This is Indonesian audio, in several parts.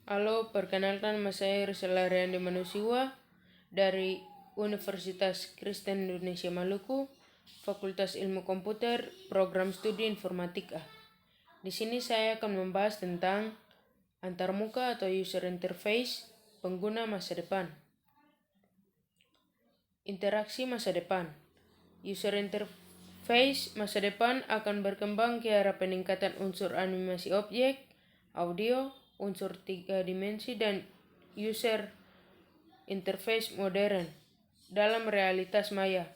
Halo, perkenalkan nama saya Rizal Ariandi Manusiwa dari Universitas Kristen Indonesia Maluku, Fakultas Ilmu Komputer, Program Studi Informatika. Di sini saya akan membahas tentang antarmuka atau user interface pengguna masa depan. Interaksi masa depan. User interface masa depan akan berkembang ke arah peningkatan unsur animasi objek, audio, unsur 3 dimensi, dan user interface modern dalam realitas maya.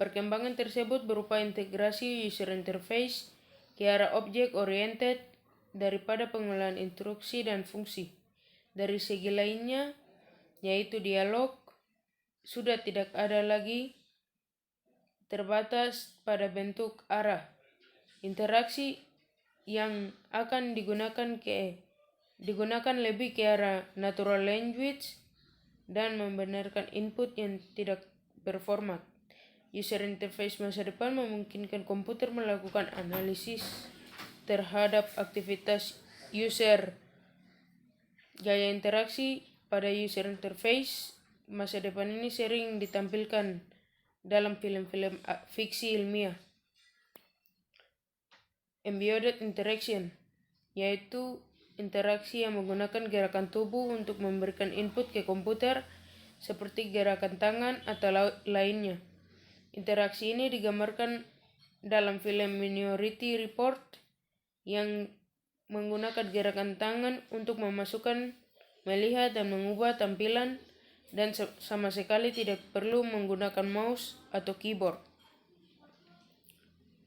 Perkembangan tersebut berupa integrasi user interface ke arah object-oriented daripada pengolahan instruksi dan fungsi. Dari segi lainnya, yaitu dialog, sudah tidak ada lagi terbatas pada bentuk arah. Interaksi yang akan digunakan lebih ke arah natural language dan membenarkan input yang tidak berformat. User interface masa depan memungkinkan komputer melakukan analisis terhadap aktivitas user. Gaya interaksi pada user interface masa depan ini sering ditampilkan dalam film-film fiksi ilmiah. Embodied interaction, yaitu interaksi yang menggunakan gerakan tubuh untuk memberikan input ke komputer seperti gerakan tangan atau lainnya. Interaksi ini digambarkan dalam film Minority Report yang menggunakan gerakan tangan untuk memasukkan, melihat, dan mengubah tampilan dan sama sekali tidak perlu menggunakan mouse atau keyboard.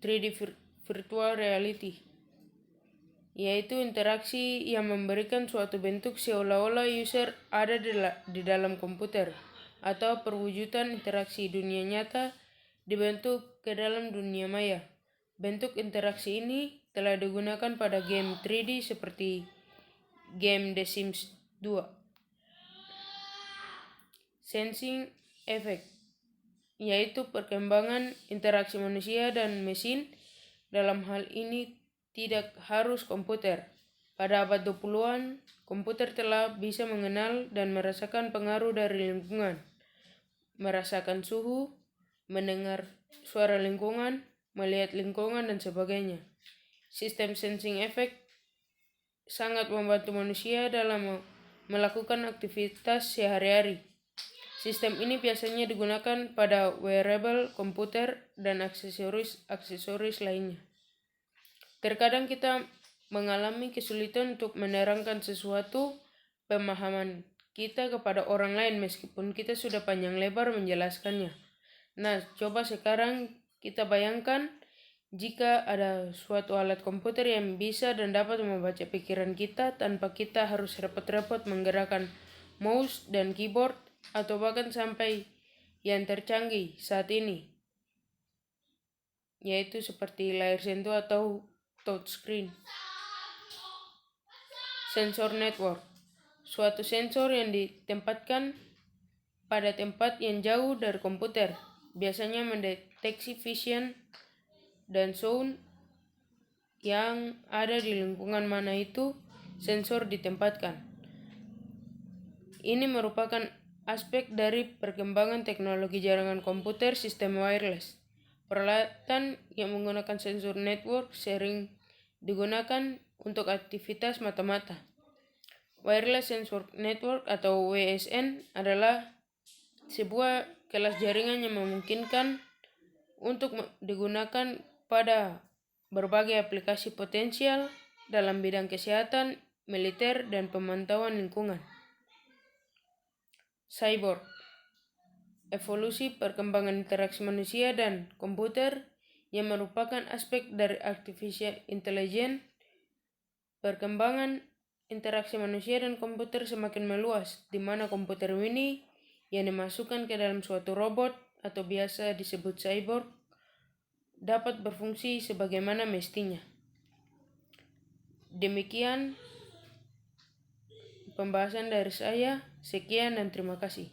3D virtual reality, yaitu interaksi yang memberikan suatu bentuk seolah-olah user ada di dalam komputer, atau perwujudan interaksi dunia nyata dibentuk ke dalam dunia maya. Bentuk interaksi ini telah digunakan pada game 3D seperti game The Sims 2. Sensing effect, yaitu perkembangan interaksi manusia dan mesin. Dalam hal ini tidak harus komputer. Pada abad 20-an, komputer telah bisa mengenal dan merasakan pengaruh dari lingkungan, merasakan suhu, mendengar suara lingkungan, melihat lingkungan, dan sebagainya. Sistem sensing effect sangat membantu manusia dalam melakukan aktivitas sehari-hari. Sistem ini biasanya digunakan pada wearable, komputer, dan aksesoris lainnya. Terkadang kita mengalami kesulitan untuk menerangkan sesuatu pemahaman kita kepada orang lain meskipun kita sudah panjang lebar menjelaskannya. Nah, coba sekarang kita bayangkan jika ada suatu alat komputer yang bisa dan dapat membaca pikiran kita tanpa kita harus repot-repot menggerakkan mouse dan keyboard, atau bahkan sampai yang tercanggih saat ini, yaitu seperti layar sentuh atau touchscreen. Sensor network, suatu sensor yang ditempatkan pada tempat yang jauh dari komputer, biasanya mendeteksi vision dan sound yang ada di lingkungan mana itu sensor ditempatkan. Ini merupakan aspek dari perkembangan teknologi jaringan komputer sistem wireless. Peralatan yang menggunakan sensor network sering digunakan untuk aktivitas mata-mata. Wireless Sensor Network atau WSN adalah sebuah kelas jaringan yang memungkinkan untuk digunakan pada berbagai aplikasi potensial dalam bidang kesehatan, militer, dan pemantauan lingkungan. Cyborg, evolusi perkembangan interaksi manusia dan komputer yang merupakan aspek dari artificial intelligence. Perkembangan interaksi manusia dan komputer semakin meluas, di mana komputer mini yang dimasukkan ke dalam suatu robot atau biasa disebut cyborg dapat berfungsi sebagaimana mestinya. Demikian pembahasan dari saya. Sekian dan terima kasih.